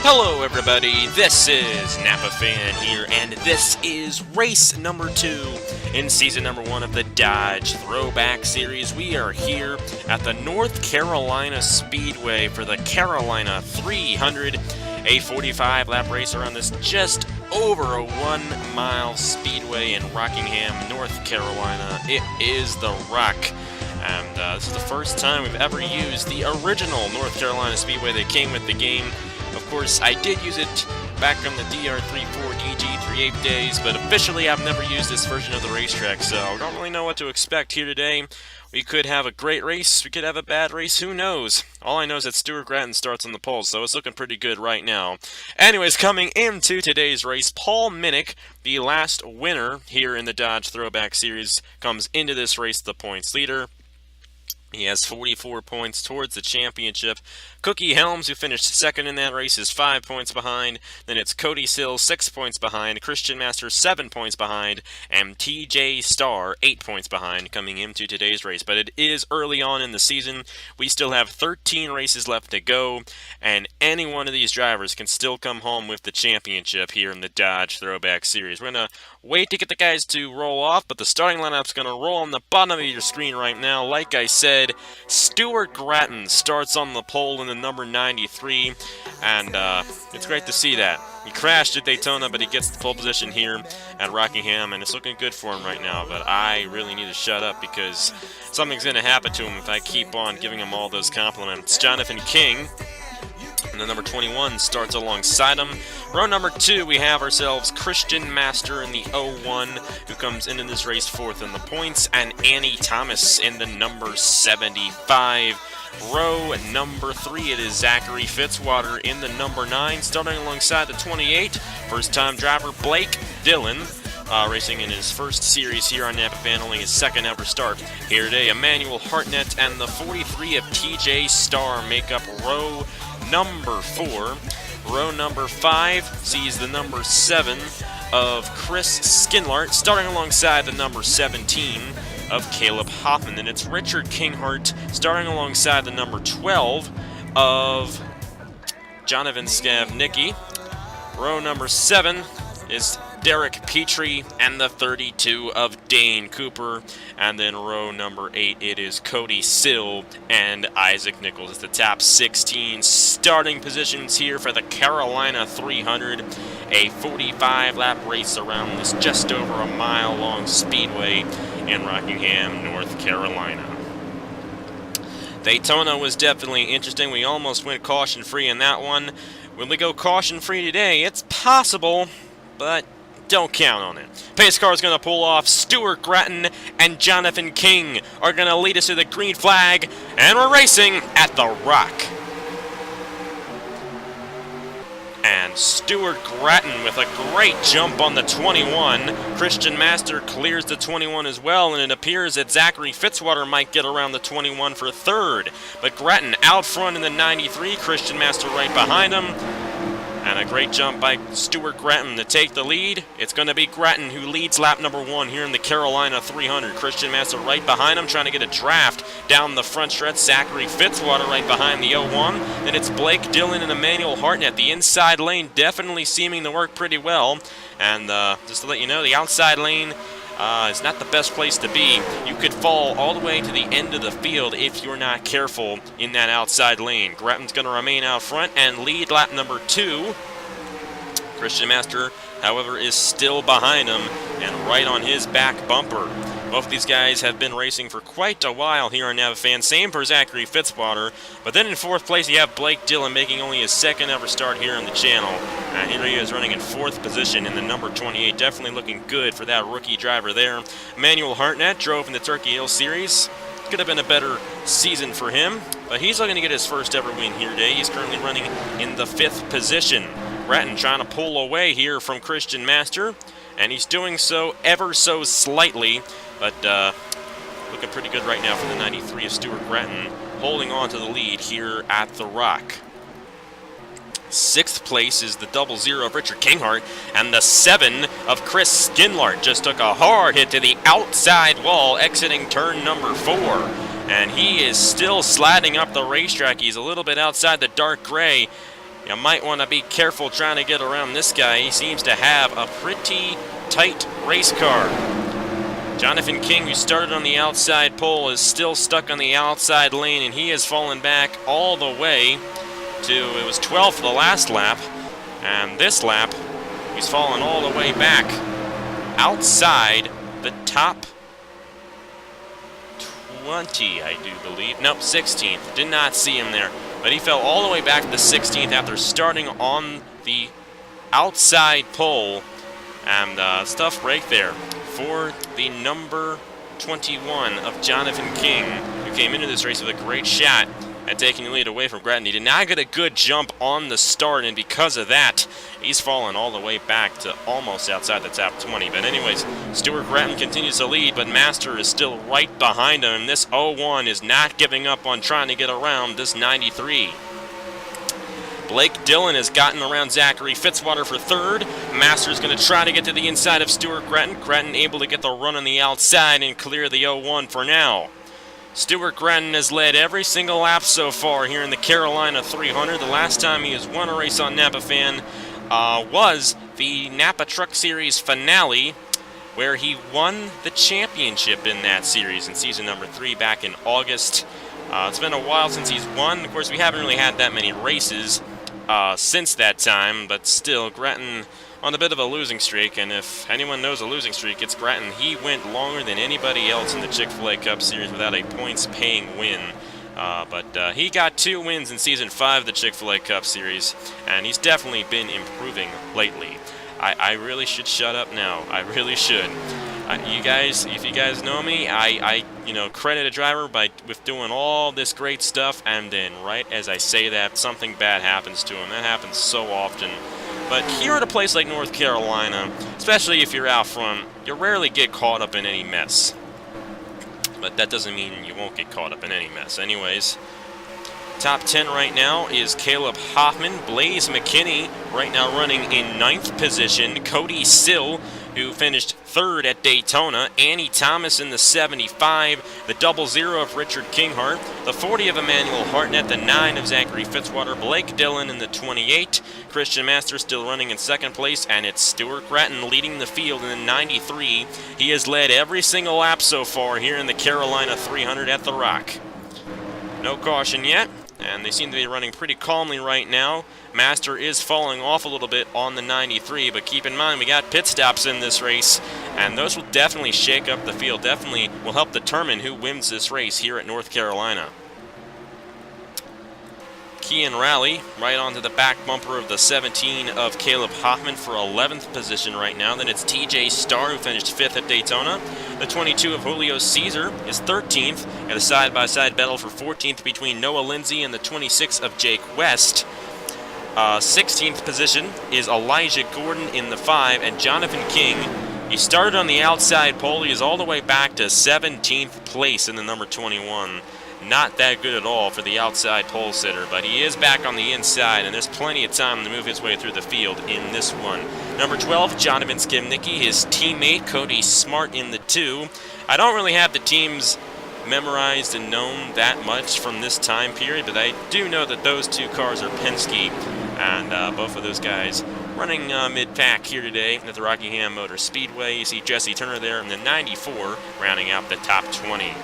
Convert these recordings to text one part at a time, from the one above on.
Hello everybody, this is Napa Fan here, and this is race number 2 in season number 1 of the Dodge Throwback Series. We are here at the North Carolina Speedway for the Carolina 300, a 45-lap race around this just over a 1-mile speedway in Rockingham, North Carolina. It is the Rock. And this is the first time we've ever used the original North Carolina Speedway that came with the game. Of course, I did use it back on the DR34 DG38 days, but officially I've never used this version of the racetrack, so I don't really know what to expect here today. We could have a great race, we could have a bad race, who knows? All I know is that Stuart Gratton starts on the pole, so it's looking pretty good right now. Anyways, coming into today's race, Paul Minnick, the last winner here in the Dodge Throwback Series, comes into this race the points leader. He has 44 points towards the championship. Cookie Helms, who finished second in that race, is 5 points behind. Then it's Cody Sill, 6 points behind. Christian Master, 7 points behind. And TJ Starr, 8 points behind, coming into today's race. But it is early on in the season. We still have 13 races left to go. And any one of these drivers can still come home with the championship here in the Dodge Throwback Series. We're going to wait to get the guys to roll off, but the starting lineup's going to roll on the bottom of your screen right now. Like I said, Stuart Gratton starts on the pole in the number 93, and it's great to see that. He crashed at Daytona, but he gets the pole position here at Rockingham, and it's looking good for him right now, but I really need to shut up because something's going to happen to him if I keep on giving him all those compliments. Jonathan King, and the number 21, starts alongside him. Row number 2, we have ourselves Christian Master in the 01, who comes into this race 4th in the points, and Annie Thomas in the number 75. Row number 3, it is Zachary Fitzwater in the number 9, starting alongside the 28. First-time driver Blake Dillon, racing in his first series here on Napa Fan, only his second ever start here today. Emmanuel Hartnett and the 43 of TJ Starr make up row number 4. Row number 5 sees the number 7 of Chris Skinlart, starting alongside the number 17 of Caleb Hoffman. And it's Richard Kinghart starting alongside the number 12 of Jonathan Skavnicki. Row number 7 is Derek Petrie and the 32 of Dane Cooper. And then row number 8, it is Cody Sill and Isaac Nichols. It's the top 16 starting positions here for the Carolina 300, a 45-lap race around this just over a mile-long speedway in Rockingham, North Carolina. Daytona was definitely interesting. We almost went caution-free in that one. Will we go caution-free today? It's possible, but don't count on it. Pace car is going to pull off. Stuart Gratton and Jonathan King are going to lead us to the green flag, and we're racing at the Rock. And Stuart Gratton with a great jump on the 21. Christian Master clears the 21 as well, and it appears that Zachary Fitzwater might get around the 21 for 3rd. But Gratton out front in the 93, Christian Master right behind him. And a great jump by Stuart Gratton to take the lead. It's going to be Gratton who leads lap number 1 here in the Carolina 300. Christian Master right behind him, trying to get a draft down the front stretch. Zachary Fitzwater right behind the 01. Then it's Blake Dillon and Emmanuel Hartnett. The inside lane definitely seeming to work pretty well. And just to let you know, the outside lane is not the best place to be. You could fall all the way to the end of the field if you're not careful in that outside lane. Gratton's going to remain out front and lead lap number 2. Christian Master, however, is still behind him and right on his back bumper. Both these guys have been racing for quite a while here on Napa Fan. Same for Zachary Fitzwater. But then in 4th place, you have Blake Dillon making only his 2nd ever start here on the channel. Here he is running in 4th position in the number 28. Definitely looking good for that rookie driver there. Emmanuel Hartnett drove in the Turkey Hill Series. Could have been a better season for him, but he's looking to get his first ever win here today. He's currently running in the 5th position. Gratton trying to pull away here from Christian Master, and he's doing so ever so slightly, but looking pretty good right now for the 93 of Stuart Gratton, holding on to the lead here at the Rock. 6th place is the 00 of Richard Kinghart, and the 7 of Chris Skinlart just took a hard hit to the outside wall exiting turn number 4. And he is still sliding up the racetrack. He's a little bit outside the dark gray. You might want to be careful trying to get around this guy. He seems to have a pretty tight race car. Jonathan King, who started on the outside pole, is still stuck on the outside lane, and he has fallen back all the way to, it was 12th for the last lap, and this lap, he's fallen all the way back outside the top 20, I do believe. Nope, 16th. Did not see him there, but he fell all the way back to the 16th after starting on the outside pole, and stuff break there for the number 21 of Jonathan King, who came into this race with a great shot at taking the lead away from Gretton. He did not get a good jump on the start, and because of that, he's fallen all the way back to almost outside the top 20. But anyways, Stuart Gretton continues to lead, but Master is still right behind him, and this 01 is not giving up on trying to get around this 93. Blake Dillon has gotten around Zachary Fitzwater for third. Master's going to try to get to the inside of Stuart Gretton. Gretton able to get the run on the outside and clear the 01 for now. Stuart Gretton has led every single lap so far here in the Carolina 300. The last time he has won a race on Napa Fan was the Napa Truck Series finale, where he won the championship in that series in season number 3 back in August. It's been a while since he's won. Of course, we haven't really had that many races since that time, but still, Gretton on a bit of a losing streak, and if anyone knows a losing streak, it's Gretton. He went longer than anybody else in the Chick-fil-A Cup Series without a points-paying win. But he got 2 wins in Season 5 of the Chick-fil-A Cup Series, and he's definitely been improving lately. I really should shut up now. I really should. You guys, if you guys know me, I credit a driver with doing all this great stuff, and then right as I say that, something bad happens to him. That happens so often. But here at a place like North Carolina, especially if you're out front, you rarely get caught up in any mess. But that doesn't mean you won't get caught up in any mess. Anyways, top 10 right now is Caleb Hoffman. Blaze McKinney right now running in 9th position. Cody Sill, who finished 3rd at Daytona. Annie Thomas in the 75. The 00 of Richard Kinghart. The 40 of Emmanuel Hartnett. The 9 of Zachary Fitzwater. Blake Dillon in the 28. Christian Master still running in 2nd place. And it's Stuart Gretton leading the field in the 93. He has led every single lap so far here in the Carolina 300 at The Rock. No caution yet, and they seem to be running pretty calmly right now. Master is falling off a little bit on the 93, but keep in mind we got pit stops in this race, and those will definitely shake up the field, definitely will help determine who wins this race here at North Carolina. Kean Raleigh right onto the back bumper of the 17 of Caleb Hoffman for 11th position right now. Then it's TJ Starr, who finished 5th at Daytona. The 22 of Julio Caesar is 13th, at a side-by-side battle for 14th between Noah Lindsay and the 26 of Jake West. 16th position is Elijah Gordon in the 5, and Jonathan King. He started on the outside pole. He is all the way back to 17th place in the number 21. Not that good at all for the outside pole sitter, but he is back on the inside, and there's plenty of time to move his way through the field in this one. Number 12, Jonathan Skimnicki, his teammate Cody Smart in the 2. I don't really have the teams memorized and known that much from this time period, but I do know that those 2 cars are Penske, and both of those guys running mid-pack here today at the Rockingham Motor Speedway. You see Jesse Turner there in the 94, rounding out the top 20.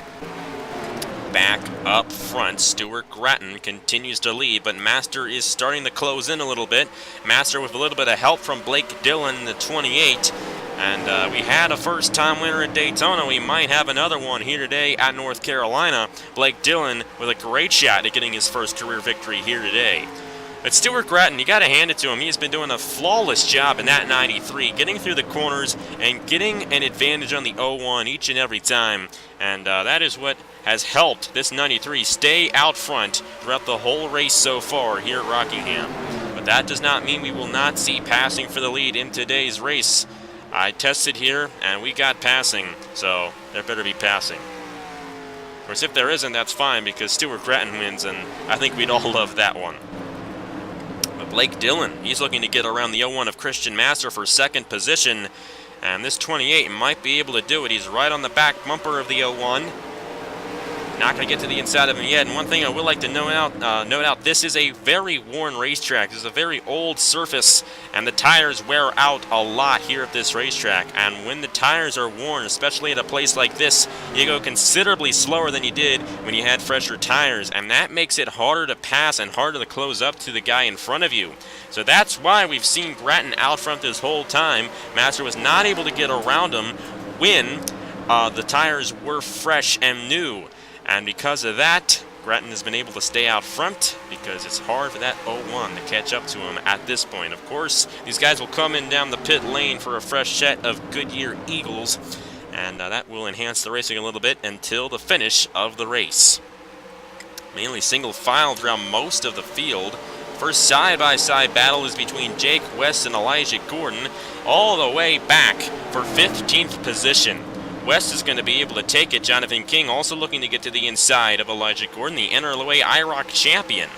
Back up front, Stuart Gretton continues to lead, but Master is starting to close in a little bit. Master with a little bit of help from Blake Dillon in the 28. And we had a first-time winner at Daytona. We might have another one here today at North Carolina. Blake Dillon with a great shot at getting his first career victory here today. But Stuart Gretton, you got to hand it to him. He has been doing a flawless job in that 93, getting through the corners and getting an advantage on the 01 each and every time. And that is what has helped this 93 stay out front throughout the whole race so far here at Rockingham. But that does not mean we will not see passing for the lead in today's race. I tested here, and we got passing, so there better be passing. Of course, if there isn't, that's fine, because Stuart Gretton wins, and I think we'd all love that one. But Blake Dillon, he's looking to get around the 01 of Christian Master for 2nd position, and this 28 might be able to do it. He's right on the back bumper of the 01. Not going to get to the inside of him yet. And one thing I would like to note out, this is a very worn racetrack. This is a very old surface, and the tires wear out a lot here at this racetrack. And when the tires are worn, especially at a place like this, you go considerably slower than you did when you had fresher tires, and that makes it harder to pass and harder to close up to the guy in front of you. So that's why we've seen Grattan out front this whole time. Master was not able to get around him when the tires were fresh and new. And because of that, Grattan has been able to stay out front because it's hard for that 01 to catch up to him at this point. Of course, these guys will come in down the pit lane for a fresh set of Goodyear Eagles, and that will enhance the racing a little bit until the finish of the race. Mainly single file throughout most of the field. First side-by-side battle is between Jake West and Elijah Gordon, all the way back for 15th position. West is going to be able to take it. Jonathan King also looking to get to the inside of Elijah Gordon, the NRLOA IROC champion.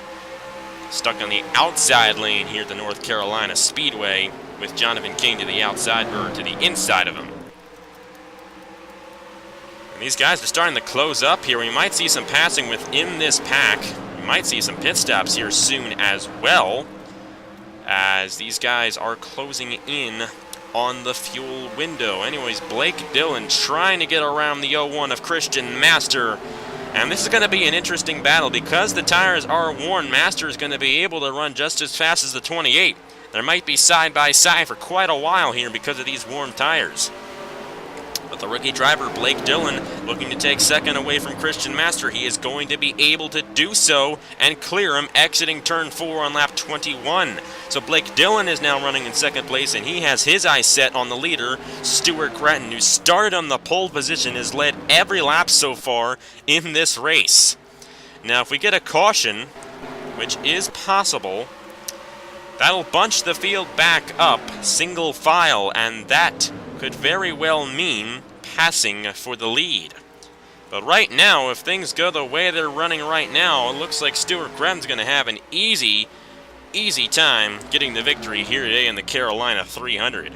Stuck on the outside lane here at the North Carolina Speedway with Jonathan King to the outside, or to the inside of him. And these guys are starting to close up here. We might see some passing within this pack. We might see some pit stops here soon as well, as these guys are closing in on the fuel window. Anyways, Blake Dillon trying to get around the 01 of Christian Master. And this is going to be an interesting battle because the tires are worn. Master is going to be able to run just as fast as the 28. There might be side-by-side for quite a while here because of these worn tires. But the rookie driver, Blake Dillon, looking to take second away from Christian Master. He is going to be able to do so and clear him exiting turn 4 on lap 21. So Blake Dillon is now running in second place, and he has his eyes set on the leader, Stuart Grattan, who started on the pole position, has led every lap so far in this race. Now, if we get a caution, which is possible, that'll bunch the field back up single file, and that could very well mean passing for the lead. But right now, if things go the way they're running right now, it looks like Stuart Grattan's going to have an easy time getting the victory here today in the Carolina 300.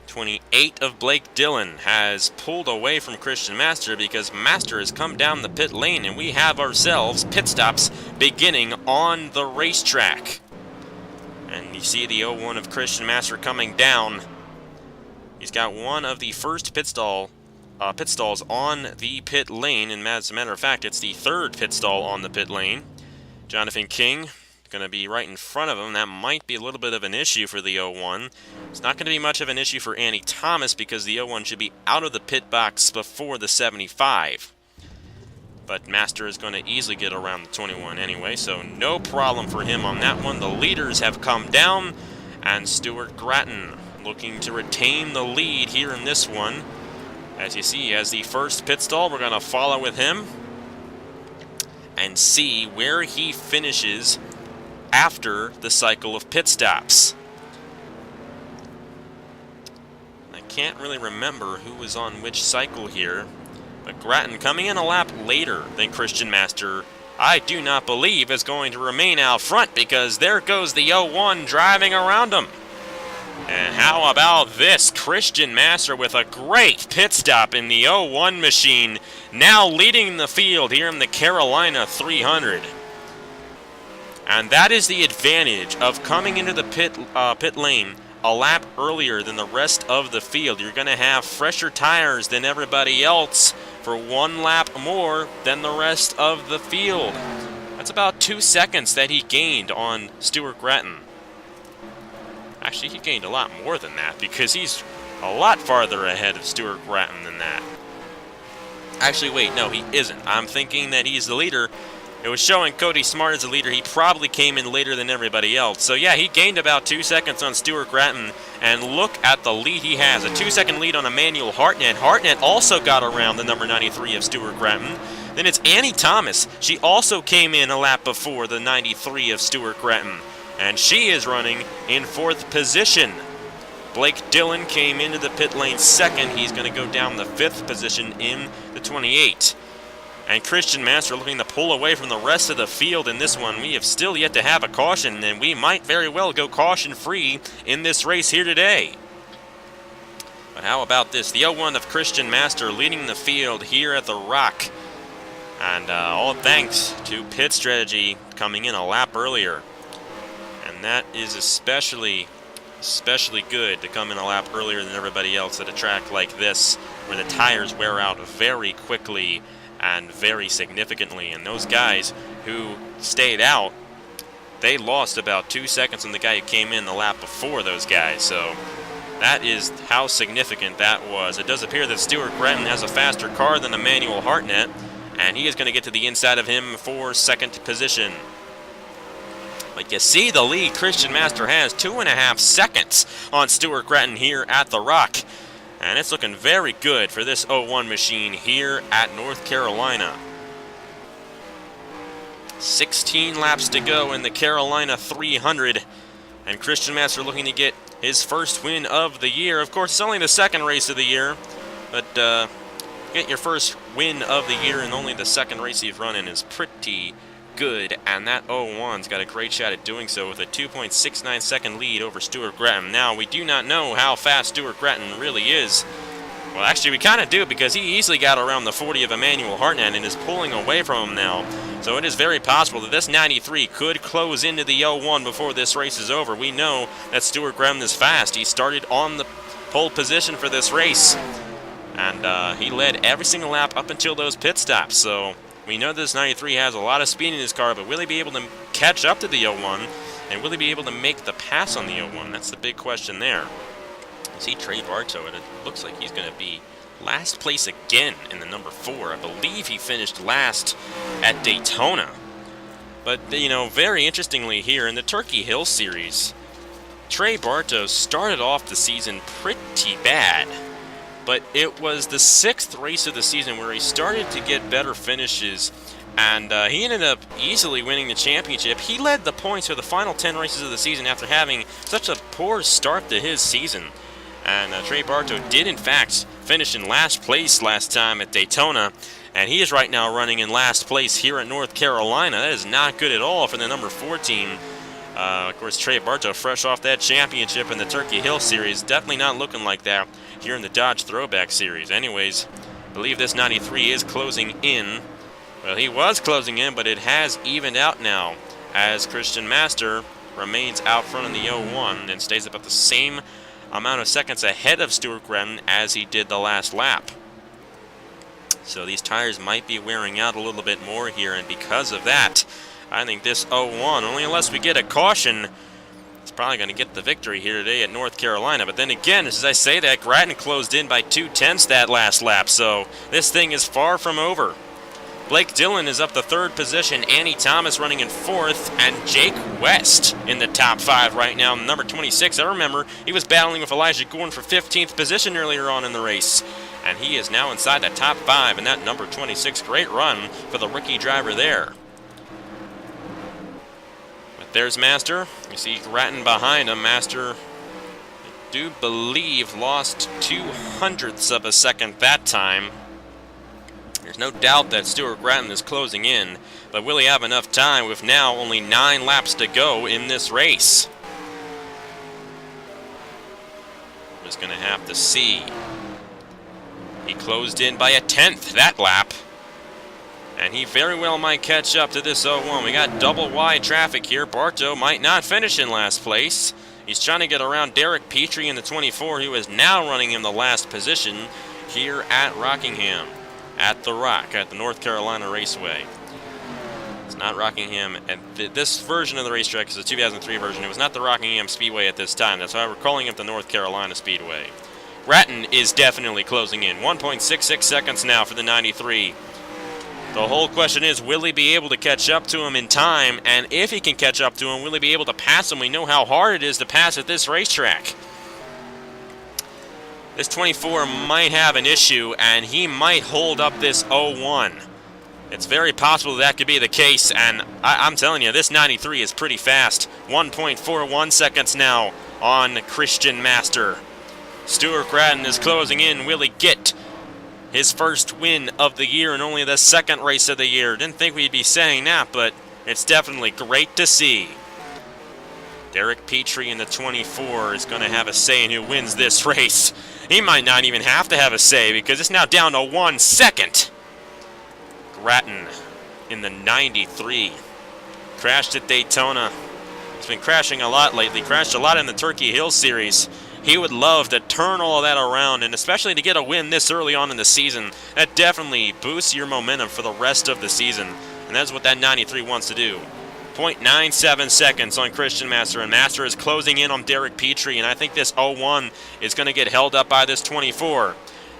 28 of Blake Dillon has pulled away from Christian Master because Master has come down the pit lane, and we have ourselves pit stops beginning on the racetrack. And you see the 01 of Christian Master coming down. He's got one of the first pit stalls on the pit lane, and as a matter of fact, it's the third pit stall on the pit lane. Jonathan King going to be right in front of him. That might be a little bit of an issue for the 01. It's not going to be much of an issue for Andy Thomas because the 01 should be out of the pit box before the 75. But Master is going to easily get around the 21 anyway, so no problem for him on that one. The leaders have come down, and Stuart Grattan looking to retain the lead here in this one. As you see, as the first pit stall, we're going to follow with him and see where he finishes after the cycle of pit stops. I can't really remember who was on which cycle here. But Grattan coming in a lap later than Christian Master, I do not believe is going to remain out front because there goes the 01 driving around him. And how about this? Christian Master with a great pit stop in the 01 machine, now leading the field here in the Carolina 300. And that is the advantage of coming into the pit lane a lap earlier than the rest of the field. You're going to have fresher tires than everybody else for one lap more than the rest of the field. That's about 2 seconds that he gained on Stuart Grattan. Actually, he gained a lot more than that because he's a lot farther ahead of Stuart Grattan than that. Actually, wait, no, he isn't. I'm thinking that he's the leader. It was showing Cody Smart as the leader. He probably came in later than everybody else. So yeah, he gained about 2 seconds on Stuart Grattan. And look at the lead he has. A 2-second lead on Emmanuel Hartnett. Hartnett also got around the number 93 of Stuart Grattan. Then it's Annie Thomas. She also came in a lap before the 93 of Stuart Grattan. And she is running in 4th position. Blake Dillon came into the pit lane second. He's going to go down the 5th position in the 28. And Christian Master looking to pull away from the rest of the field in this one. We have still yet to have a caution, and we might very well go caution-free in this race here today. But how about this? The 01 of Christian Master leading the field here at the Rock. And all thanks to pit strategy coming in a lap earlier. And that is especially good to come in a lap earlier than everybody else at a track like this, where the tires wear out very quickly and very significantly. And those guys who stayed out, they lost about 2 seconds on the guy who came in the lap before those guys. So that is how significant that was. It does appear that Stuart Gretton has a faster car than Emmanuel Hartnett, and he is going to get to the inside of him for second position. But you see the lead Christian Master has 2.5 seconds on Stuart Gretton here at the Rock. And it's looking very good for this 01 machine here at North Carolina. 16 laps to go in the Carolina 300. And Christian Master looking to get his first win of the year. Of course, it's only the second race of the year. But get your first win of the year and only the second race you've run in is pretty good, and that 01's got a great shot at doing so with a 2.69 second lead over Stuart Gretton. Now, we do not know how fast Stuart Gretton really is. Well, actually, we kind of do, because he easily got around the 40 of Emmanuel Hartnett and is pulling away from him now. So it is very possible that this 93 could close into the 01 before this race is over. We know that Stuart Gretton is fast. He started on the pole position for this race, and he led every single lap up until those pit stops. So we know this 93 has a lot of speed in his car, but will he be able to catch up to the 01? And will he be able to make the pass on the 01? That's the big question there. You see Trey Bartow, and it looks like he's going to be last place again in the number 4. I believe he finished last at Daytona. But, you know, very interestingly here in the Turkey Hill Series, Trey Bartow started off the season pretty bad. But it was the 6th race of the season where he started to get better finishes, and he ended up easily winning the championship. He led the points for the final 10 races of the season after having such a poor start to his season. And Trey Bartow did, in fact, finish in last place last time at Daytona, and he is right now running in last place here at North Carolina. That is not good at all for the number 14. Of course, Trey Bartow, fresh off that championship in the Turkey Hill Series, definitely not looking like that here in the Dodge Throwback Series. Anyways, I believe this 93 is closing in. Well, he was closing in, but it has evened out now, as Christian Master remains out front in the 01 and stays about the same amount of seconds ahead of Stuart Gretton as he did the last lap. So these tires might be wearing out a little bit more here, and because of that, I think this 01, only unless we get a caution, is probably going to get the victory here today at North Carolina. But then again, as I say that, Gratton closed in by 2/10 that last lap, so this thing is far from over. Blake Dillon is up to 3rd position, Annie Thomas running in 4th, and Jake West in the top 5 right now. Number 26, I remember, he was battling with Elijah Gordon for 15th position earlier on in the race. And he is now inside the top 5, and that number 26, great run for the rookie driver there. There's Master. You see Gratton behind him. Master, I do believe, lost 0.02 of a second that time. There's no doubt that Stuart Gratton is closing in, but will he have enough time with now only 9 laps to go in this race? We're just going to have to see. He closed in by 1/10 that lap. And he very well might catch up to this 01. We got double wide traffic here. Bartow might not finish in last place. He's trying to get around Derek Petrie in the 24, who is now running in the last position here at Rockingham, at the Rock, at the North Carolina Raceway. It's not Rockingham. And this version of the racetrack is the 2003 version. It was not the Rockingham Speedway at this time. That's why we're calling it the North Carolina Speedway. Gratton is definitely closing in. 1.66 seconds now for the 93. The whole question is, will he be able to catch up to him in time? And if he can catch up to him, will he be able to pass him? We know how hard it is to pass at this racetrack. This 24 might have an issue, and he might hold up this 01. It's very possible that could be the case, and I'm telling you, this 93 is pretty fast. 1.41 seconds now on Christian Master. Stuart Gratton is closing in. Will he get his first win of the year and only the second race of the year? Didn't think we'd be saying that, but it's definitely great to see. Derek Petrie in the 24 is going to have a say in who wins this race. He might not even have to have a say because it's now down to 1 second. Grattan in the 93. Crashed at Daytona. He's been crashing a lot lately. Crashed a lot in the Turkey Hill Series. He would love to turn all of that around, and especially to get a win this early on in the season. That definitely boosts your momentum for the rest of the season, and that's what that 93 wants to do. 0.97 seconds on Christian Master, and Master is closing in on Derek Petrie, and I think this 01 is going to get held up by this 24.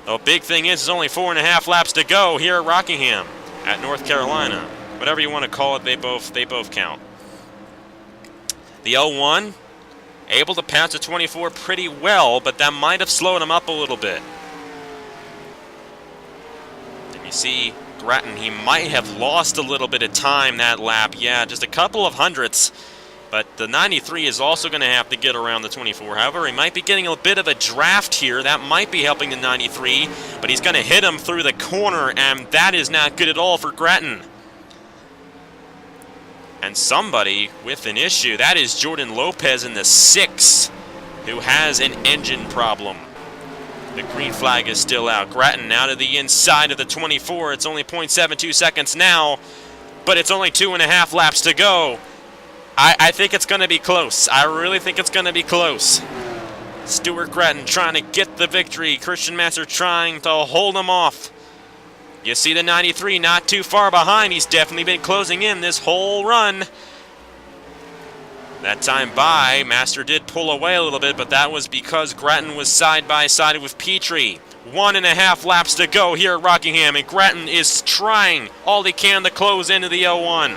The big thing is, there's only 4.5 laps to go here at Rockingham, at North Carolina. Whatever you want to call it, they both count. The 01 able to pass the 24 pretty well, but that might have slowed him up a little bit. And you see Grattan, he might have lost a little bit of time that lap. Yeah, just a couple of hundredths. But the 93 is also going to have to get around the 24. However, he might be getting a bit of a draft here. That might be helping the 93, but he's going to hit him through the corner, and that is not good at all for Grattan. And somebody with an issue, that is Jordan Lopez in the 6, who has an engine problem. The green flag is still out. Grattan now to the inside of the 24. It's only 0.72 seconds now, but it's only 2.5 laps to go. I think it's going to be close. I really think it's going to be close. Stuart Grattan trying to get the victory. Christian Master trying to hold him off. You see the 93 not too far behind. He's definitely been closing in this whole run. That time by, Master did pull away a little bit, but that was because Grattan was side by side with Petrie. 1.5 laps to go here at Rockingham, and Grattan is trying all he can to close into the 01.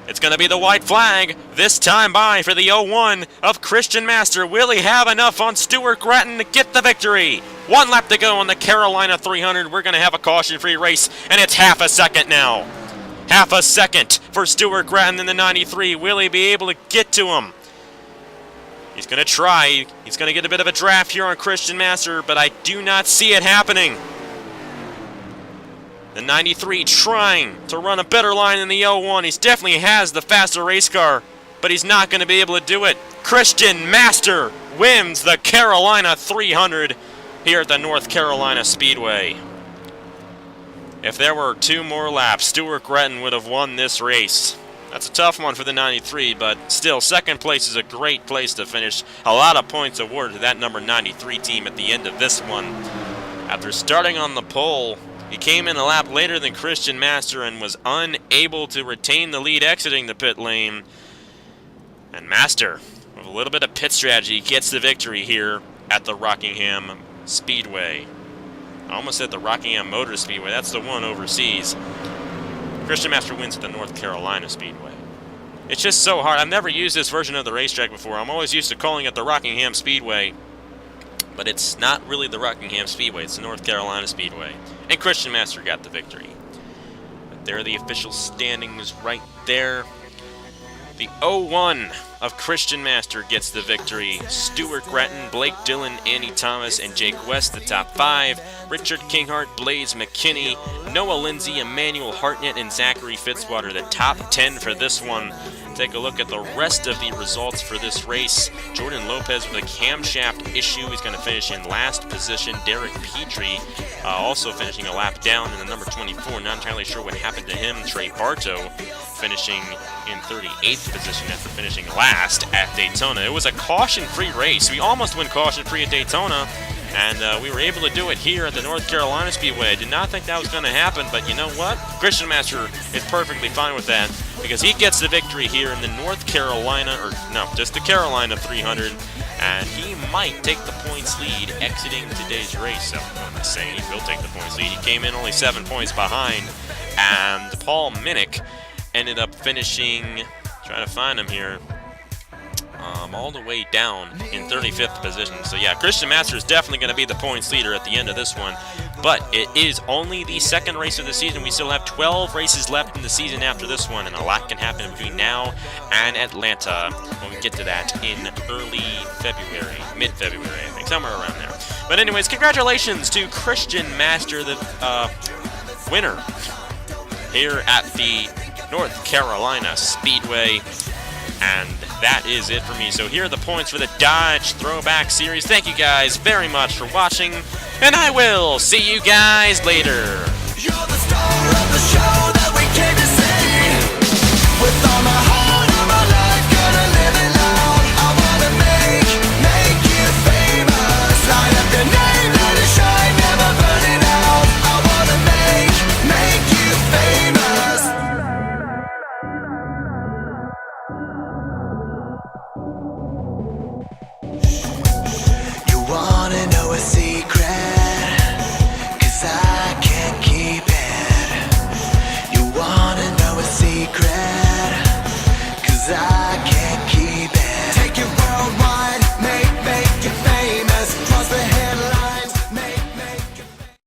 It's going to be the white flag this time by for the 01 of Christian Master. Will he have enough on Stuart Grattan to get the victory? 1 lap to go on the Carolina 300. We're going to have a caution-free race, and it's half a second now. Half a second for Stuart Grattan in the 93. Will he be able to get to him? He's going to try. He's going to get a bit of a draft here on Christian Master, but I do not see it happening. The 93 trying to run a better line than the 01. He definitely has the faster race car, but he's not going to be able to do it. Christian Master wins the Carolina 300 here at the North Carolina Speedway. If there were 2 more laps, Stuart Grattan would have won this race. That's a tough one for the 93, but still, second place is a great place to finish. A lot of points awarded to that number 93 team at the end of this one. After starting on the pole, he came in a lap later than Christian Master and was unable to retain the lead exiting the pit lane. And Master, with a little bit of pit strategy, gets the victory here at the Rockingham Speedway. I almost said the Rockingham Motor Speedway. That's the one overseas. Christian Master wins at the North Carolina Speedway. It's just so hard. I've never used this version of the racetrack before. I'm always used to calling it the Rockingham Speedway. But it's not really the Rockingham Speedway. It's the North Carolina Speedway. And Christian Master got the victory. But there are the official standings right there. The 01 of Christian Master gets the victory. Stuart Grattan, Blake Dillon, Andy Thomas, and Jake West, the top 5. Richard Kinghart, Blaze McKinney, Noah Lindsay, Emmanuel Hartnett, and Zachary Fitzwater, the top 10 for this one. Take a look at the rest of the results for this race. Jordan Lopez with a camshaft issue. He's going to finish in last position. Derek Petrie also finishing a lap down in the number 24. Not entirely sure what happened to him. Trey Bartow finishing in 38th position after finishing last at Daytona. It was a caution-free race. We almost went caution-free at Daytona, and we were able to do it here at the North Carolina Speedway. I did not think that was going to happen, but you know what? Christian Master is perfectly fine with that because he gets the victory here in the North Carolina, or no, just the Carolina 300, and he might take the points lead exiting today's race. So I'm not saying he will take the points lead. He came in only 7 points behind, and Paul Minnick ended up finishing, trying to find him here, all the way down in 35th position. So yeah, Christian Master is definitely going to be the points leader at the end of this one. But it is only the second race of the season. We still have 12 races left in the season after this one, and a lot can happen between now and Atlanta when we get to that in early February, mid-February, I think, somewhere around there. But anyways, congratulations to Christian Master, the winner here at the North Carolina Speedway, and that is it for me. So here are the points for the Dodge Throwback Series. Thank you guys very much for watching, and I will see you guys later. You're the star of the show that we came to see. With all my heart, all my life, gonna live it loud. I wanna make you famous. Light up your name, let it shine, never burn it out. I wanna make you famous. You wanna know a secret? 'Cause I can't keep it. You wanna know a secret? 'Cause I